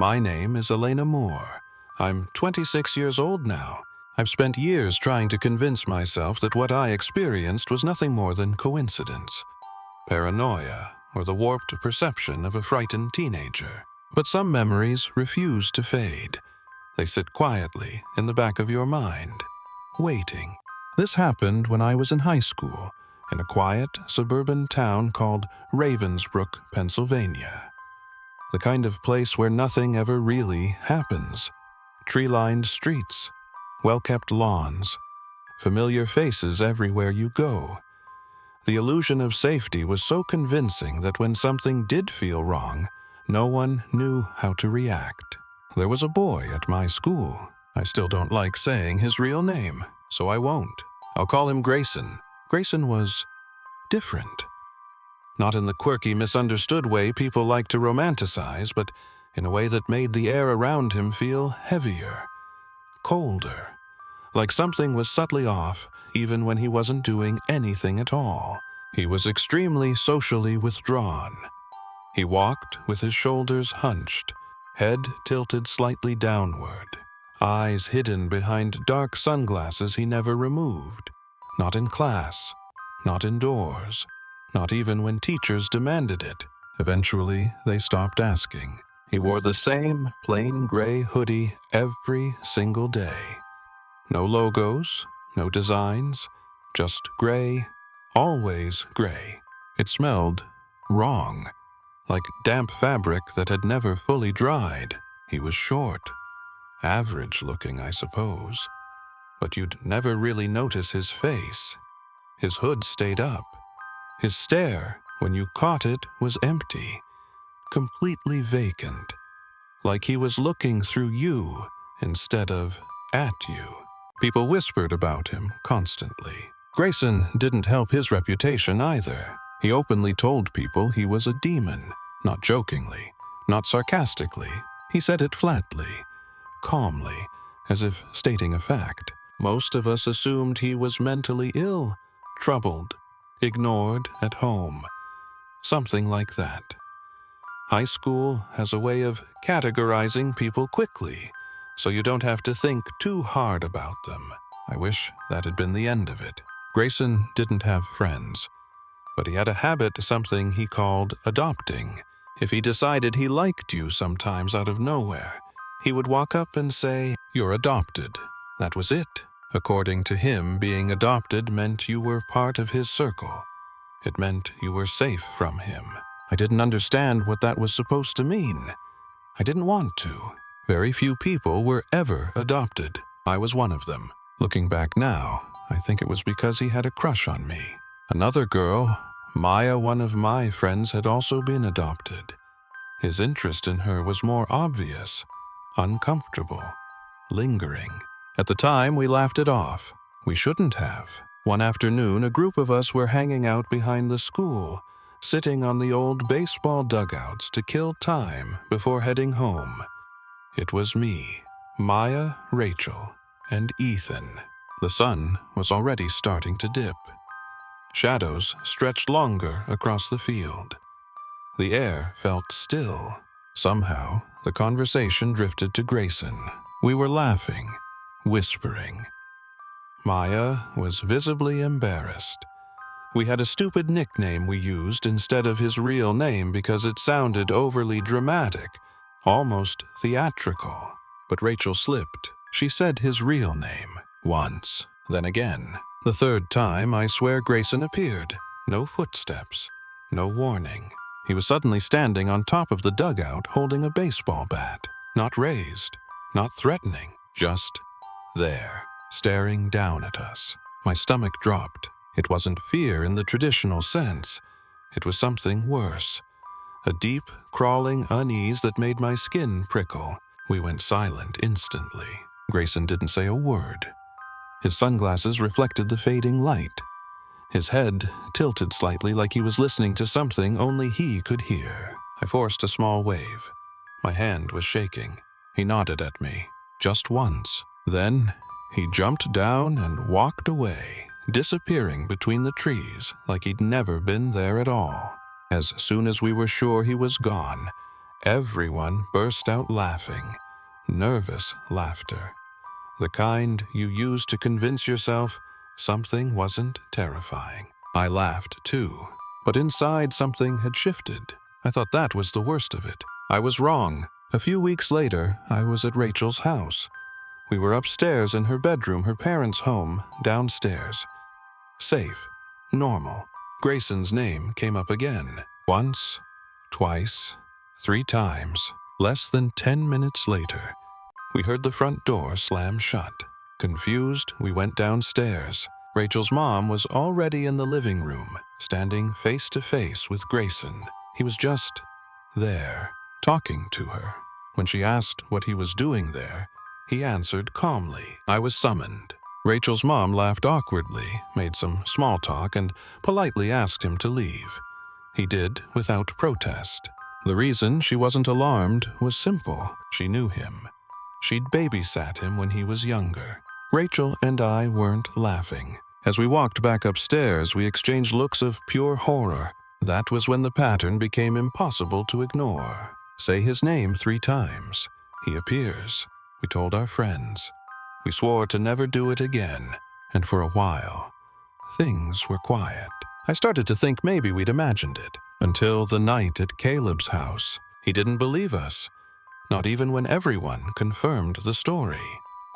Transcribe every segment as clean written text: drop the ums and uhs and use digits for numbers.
My name is Elena Moore. I'm 26 years old now. I've spent years trying to convince myself that what I experienced was nothing more than coincidence, paranoia, or the warped perception of a frightened teenager. But some memories refuse to fade. They sit quietly in the back of your mind, waiting. This happened when I was in high school, in a quiet, suburban town called Ravensbrook, Pennsylvania. The kind of place where nothing ever really happens. Tree-lined streets, well-kept lawns, familiar faces everywhere you go. The illusion of safety was so convincing that when something did feel wrong, no one knew how to react. There was a boy at my school. I still don't like saying his real name, so I won't. I'll call him Grayson. Grayson was different. Not in the quirky, misunderstood way people like to romanticize, but in a way that made the air around him feel heavier, colder, like something was subtly off even when he wasn't doing anything at all. He was extremely socially withdrawn. He walked with his shoulders hunched, head tilted slightly downward, eyes hidden behind dark sunglasses he never removed. Not in class, not indoors, not even when teachers demanded it. Eventually, they stopped asking. He wore the same plain gray hoodie every single day. No logos, no designs, just gray, always gray. It smelled wrong, like damp fabric that had never fully dried. He was short, average looking, I suppose, but you'd never really notice his face. His hood stayed up. His stare, when you caught it, was empty, completely vacant, like he was looking through you instead of at you. People whispered about him constantly. Grayson didn't help his reputation either. He openly told people he was a demon, not jokingly, not sarcastically. He said it flatly, calmly, as if stating a fact. Most of us assumed he was mentally ill, troubled, ignored at home, something like that. High school has a way of categorizing people quickly, so you don't have to think too hard about them. I wish that had been the end of it. Grayson didn't have friends, but he had a habit, something he called adopting. If he decided he liked you sometimes out of nowhere, he would walk up and say, "You're adopted." That was it. According to him, being adopted meant you were part of his circle. It meant you were safe from him. I didn't understand what that was supposed to mean. I didn't want to. Very few people were ever adopted. I was one of them. Looking back now, I think it was because he had a crush on me. Another girl, Maya, one of my friends, had also been adopted. His interest in her was more obvious, uncomfortable, lingering. At the time, we laughed it off. We shouldn't have. One afternoon, a group of us were hanging out behind the school, sitting on the old baseball dugouts to kill time before heading home. It was me, Maya, Rachel, and Ethan. The sun was already starting to dip. Shadows stretched longer across the field. The air felt still. Somehow, the conversation drifted to Grayson. We were laughing, whispering. Maya was visibly embarrassed. We had a stupid nickname we used instead of his real name because it sounded overly dramatic, almost theatrical. But Rachel slipped. She said his real name once, then again. The third time, I swear, Grayson appeared. No footsteps, no warning. He was suddenly standing on top of the dugout holding a baseball bat. Not raised, not threatening, just there, staring down at us. My stomach dropped. It wasn't fear in the traditional sense. It was something worse. A deep, crawling unease that made my skin prickle. We went silent instantly. Grayson didn't say a word. His sunglasses reflected the fading light. His head tilted slightly like he was listening to something only he could hear. I forced a small wave. My hand was shaking. He nodded at me, just once. Then he jumped down and walked away, disappearing between the trees like he'd never been there at all. As soon as we were sure he was gone, Everyone burst out laughing, nervous laughter, the kind you use to convince yourself something wasn't terrifying. I laughed too, but inside something had shifted. I thought that was the worst of it. I was wrong. A few weeks later, I was at Rachel's house. We were upstairs in her bedroom, her parents' home, downstairs. Safe. Normal. Grayson's name came up again. Once, twice, 3 times. Less than 10 minutes later, we heard the front door slam shut. Confused, we went downstairs. Rachel's mom was already in the living room, standing face to face with Grayson. He was just there, talking to her. When she asked what he was doing there, he answered calmly. I was summoned. Rachel's mom laughed awkwardly, made some small talk, and politely asked him to leave. He did without protest. The reason she wasn't alarmed was simple. She knew him. She'd babysat him when he was younger. Rachel and I weren't laughing. As we walked back upstairs, we exchanged looks of pure horror. That was when the pattern became impossible to ignore. Say his name 3 times. He appears. We told our friends. We swore to never do it again. And for a while, things were quiet. I started to think maybe we'd imagined it. Until the night at Caleb's house. He didn't believe us. Not even when everyone confirmed the story.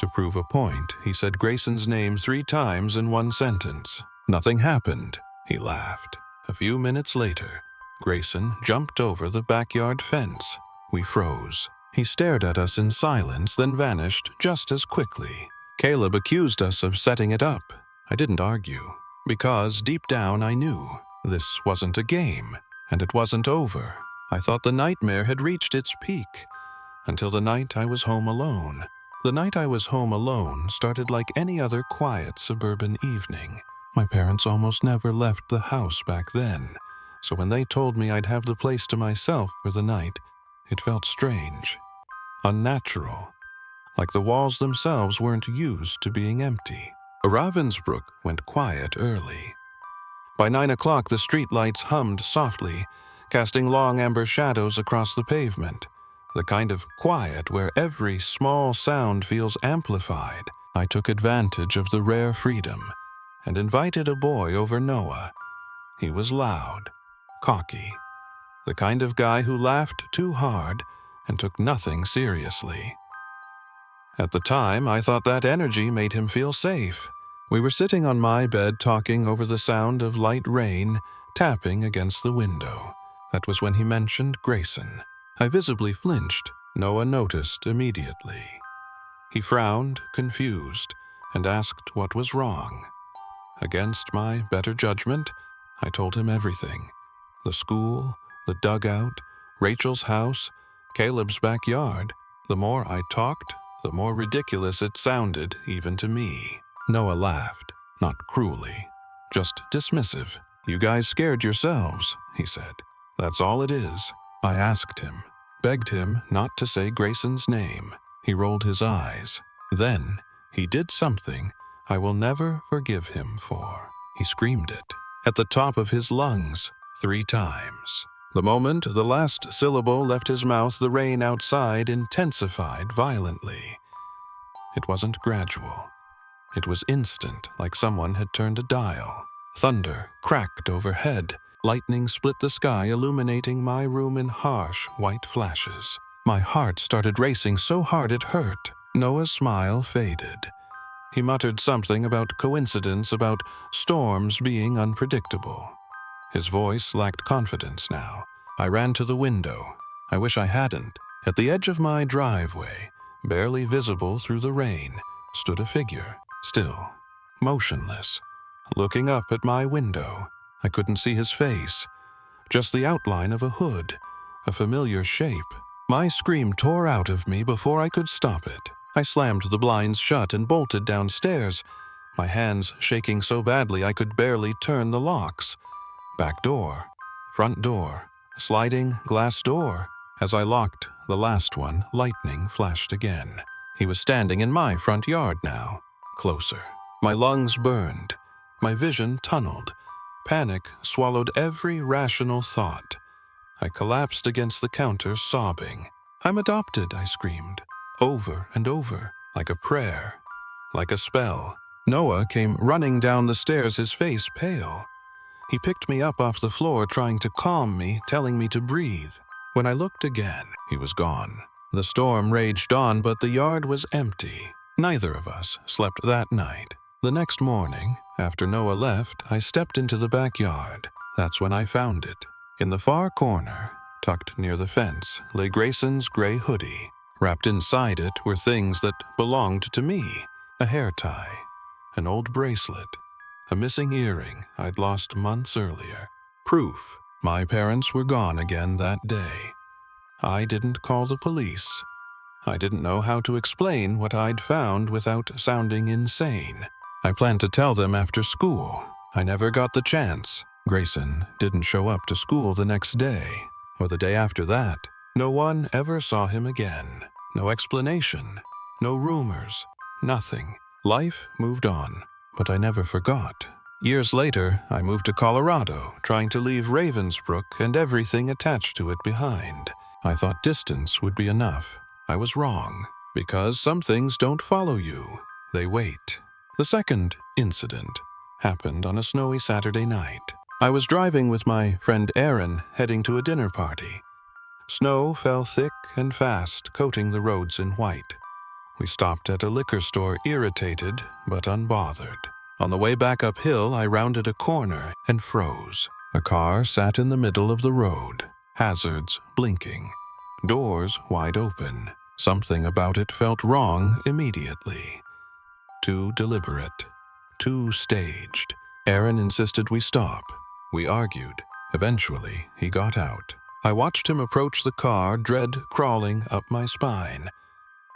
To prove a point, he said Grayson's name 3 times in 1 sentence. Nothing happened, he laughed. A few minutes later, Grayson jumped over the backyard fence. We froze. He stared at us in silence, then vanished just as quickly. Caleb accused us of setting it up. I didn't argue, because deep down I knew this wasn't a game, and it wasn't over. I thought the nightmare had reached its peak, until the night I was home alone. The night I was home alone started like any other quiet suburban evening. My parents almost never left the house back then, so when they told me I'd have the place to myself for the night, it felt strange, unnatural, like the walls themselves weren't used to being empty. Ravensbrück went quiet early. By 9 o'clock, the streetlights hummed softly, casting long amber shadows across the pavement. The kind of quiet where every small sound feels amplified. I took advantage of the rare freedom and invited a boy over Noah. He was loud, cocky, the kind of guy who laughed too hard and took nothing seriously. At the time, I thought that energy made him feel safe. We were sitting on my bed talking over the sound of light rain tapping against the window. That was when he mentioned Grayson. I visibly flinched. Noah noticed immediately. He frowned, confused, and asked what was wrong. Against my better judgment, I told him everything. The school, the dugout, Rachel's house, Caleb's backyard. The more I talked, the more ridiculous it sounded even to me. Noah laughed, not cruelly, just dismissive. You guys scared yourselves, he said. That's all it is. I asked him, begged him not to say Grayson's name. He rolled his eyes. Then he did something I will never forgive him for. He screamed it at the top of his lungs 3 times. The moment the last syllable left his mouth, the rain outside intensified violently. It wasn't gradual. It was instant, like someone had turned a dial. Thunder cracked overhead. Lightning split the sky, illuminating my room in harsh, white flashes. My heart started racing so hard it hurt. Noah's smile faded. He muttered something about coincidence, about storms being unpredictable. His voice lacked confidence now. I ran to the window. I wish I hadn't. At the edge of my driveway, barely visible through the rain, stood a figure, still, motionless, looking up at my window. I couldn't see his face, just the outline of a hood, a familiar shape. My scream tore out of me before I could stop it. I slammed the blinds shut and bolted downstairs, my hands shaking so badly I could barely turn the locks. Back door, front door, sliding glass door. As I locked the last one, lightning flashed again. He was standing in my front yard now, closer. My lungs burned, my vision tunneled. Panic swallowed every rational thought. I collapsed against the counter, sobbing. "I'm adopted," I screamed, over and over, like a prayer, like a spell. Noah came running down the stairs, his face pale. He picked me up off the floor, trying to calm me, telling me to breathe. When I looked again, he was gone. The storm raged on, but the yard was empty. Neither of us slept that night. The next morning, after Noah left, I stepped into the backyard. That's when I found it. In the far corner, tucked near the fence, lay Grayson's gray hoodie. Wrapped inside it were things that belonged to me: a hair tie, an old bracelet, a missing earring I'd lost months earlier. Proof my parents were gone again that day. I didn't call the police. I didn't know how to explain what I'd found without sounding insane. I planned to tell them after school. I never got the chance. Grayson didn't show up to school the next day, or the day after that. No one ever saw him again. No explanation, no rumors, nothing. Life moved on, but I never forgot. Years later, I moved to Colorado, trying to leave Ravensbrook and everything attached to it behind. I thought distance would be enough. I was wrong, because some things don't follow you. They wait. The second incident happened on a snowy Saturday night. I was driving with my friend Aaron, heading to a dinner party. Snow fell thick and fast, coating the roads in white. We stopped at a liquor store, irritated but unbothered. On the way back uphill, I rounded a corner and froze. A car sat in the middle of the road, hazards blinking, doors wide open. Something about it felt wrong immediately. Too deliberate, too staged. Aaron insisted we stop. We argued. Eventually, he got out. I watched him approach the car, dread crawling up my spine.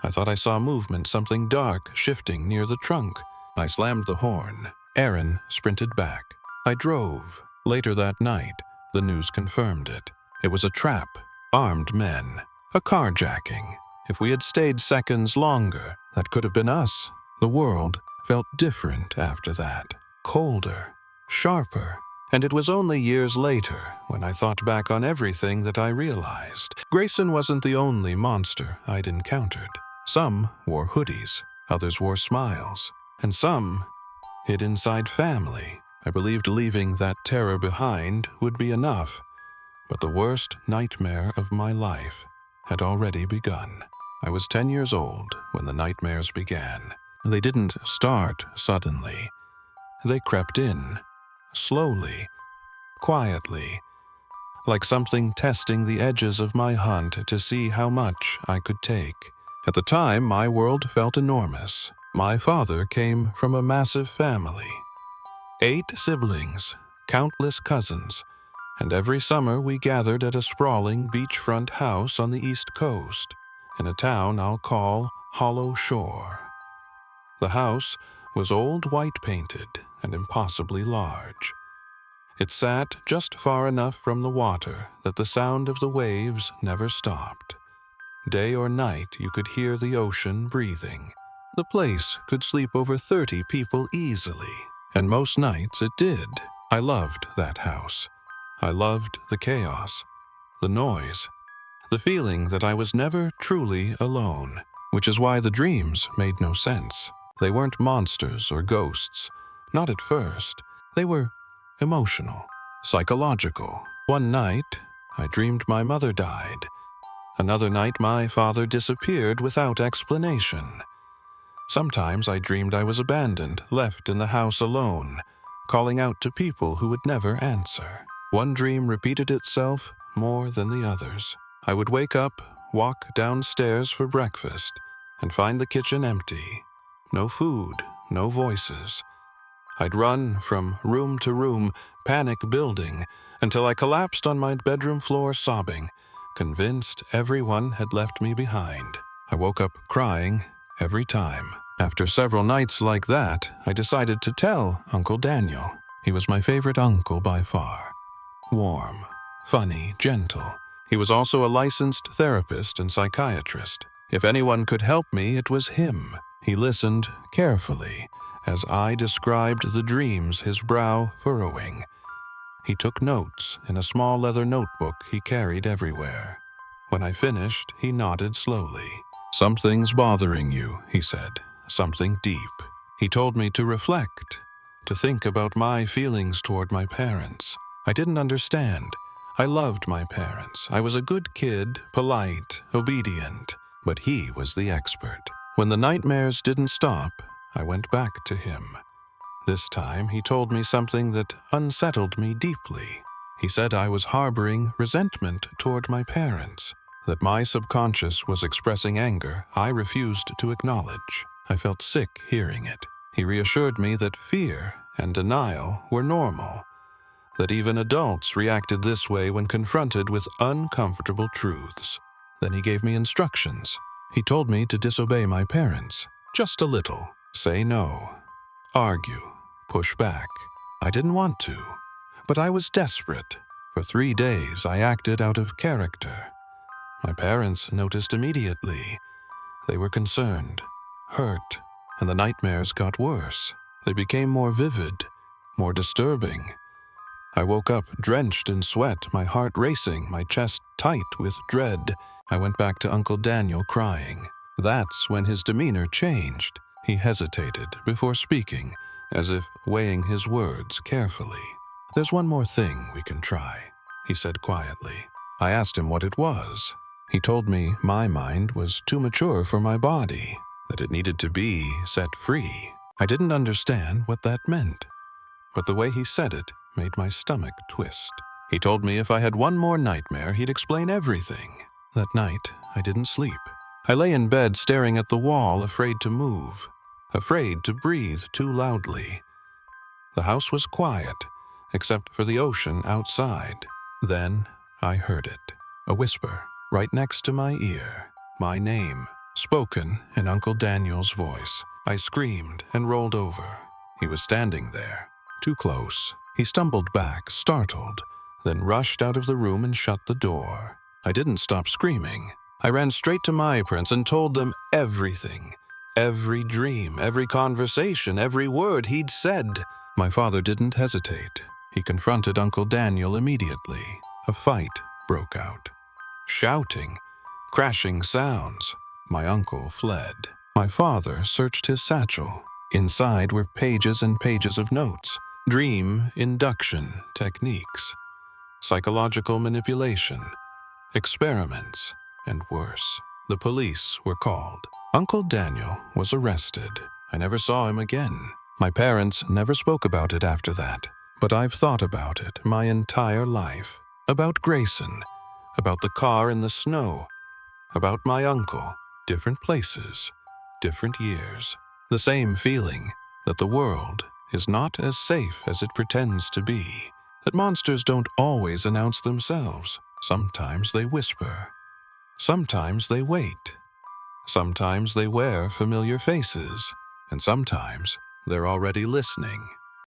I thought I saw movement, something dark shifting near the trunk. I slammed the horn. Aaron sprinted back. I drove. Later that night, the news confirmed it. It was a trap. Armed men. A carjacking. If we had stayed seconds longer, that could have been us. The world felt different after that. Colder. Sharper. And it was only years later, when I thought back on everything, that I realized Grayson wasn't the only monster I'd encountered. Some wore hoodies, others wore smiles, and some hid inside family. I believed leaving that terror behind would be enough, but the worst nightmare of my life had already begun. I was 10 years old when the nightmares began. They didn't start suddenly. They crept in, slowly, quietly, like something testing the edges of my hunt to see how much I could take. At the time, my world felt enormous. My father came from a massive family. 8 siblings, countless cousins, and every summer we gathered at a sprawling beachfront house on the East Coast, in a town I'll call Hollow Shore. The house was old white-painted and impossibly large. It sat just far enough from the water that the sound of the waves never stopped. Day or night, you could hear the ocean breathing. The place could sleep over 30 people easily, and most nights it did. I loved that house. I loved the chaos, the noise, the feeling that I was never truly alone, which is why the dreams made no sense. They weren't monsters or ghosts, not at first. They were emotional, psychological. One night, I dreamed my mother died. Another night, my father disappeared without explanation. Sometimes I dreamed I was abandoned, left in the house alone, calling out to people who would never answer. One dream repeated itself more than the others. I would wake up, walk downstairs for breakfast, and find the kitchen empty. No food, no voices. I'd run from room to room, panic building, until I collapsed on my bedroom floor sobbing, convinced everyone had left me behind. I woke up crying every time. After several nights like that, I decided to tell Uncle Daniel. He was my favorite uncle by far. Warm, funny, gentle. He was also a licensed therapist and psychiatrist. If anyone could help me, it was him. He listened carefully as I described the dreams, his brow furrowing. He took notes in a small leather notebook he carried everywhere. When I finished, he nodded slowly. "Something's bothering you," he said. "Something deep." He told me to reflect, to think about my feelings toward my parents. I didn't understand. I loved my parents. I was a good kid, polite, obedient. But he was the expert. When the nightmares didn't stop, I went back to him. This time, he told me something that unsettled me deeply. He said I was harboring resentment toward my parents, that my subconscious was expressing anger I refused to acknowledge. I felt sick hearing it. He reassured me that fear and denial were normal, that even adults reacted this way when confronted with uncomfortable truths. Then he gave me instructions. He told me to disobey my parents, just a little, say no, argue, push back. I didn't want to, but I was desperate. For 3 days, I acted out of character. My parents noticed immediately. They were concerned, hurt, and the nightmares got worse. They became more vivid, more disturbing. I woke up drenched in sweat, my heart racing, my chest tight with dread. I went back to Uncle Daniel crying. That's when his demeanor changed. He hesitated before speaking, as if weighing his words carefully. "There's one more thing we can try," he said quietly. I asked him what it was. He told me my mind was too mature for my body, that it needed to be set free. I didn't understand what that meant, but the way he said it made my stomach twist. He told me if I had one more nightmare, he'd explain everything. That night, I didn't sleep. I lay in bed staring at the wall, afraid to move, afraid to breathe too loudly. The house was quiet, except for the ocean outside. Then I heard it, a whisper right next to my ear, my name, spoken in Uncle Daniel's voice. I screamed and rolled over. He was standing there, too close. He stumbled back, startled, then rushed out of the room and shut the door. I didn't stop screaming. I ran straight to my parents and told them everything. Every dream, every conversation, every word he'd said. My father didn't hesitate. He confronted Uncle Daniel immediately. A fight broke out. Shouting, crashing sounds. My uncle fled. My father searched his satchel. Inside were pages and pages of notes. Dream induction techniques, psychological manipulation, experiments, and worse. The police were called. Uncle Daniel was arrested. I never saw him again. My parents never spoke about it after that, but I've thought about it my entire life. About Grayson, about the car in the snow, about my uncle. Different places, different years. The same feeling that the world is not as safe as it pretends to be, that monsters don't always announce themselves. Sometimes they whisper. Sometimes they wait. Sometimes they wear familiar faces. And sometimes they're already listening.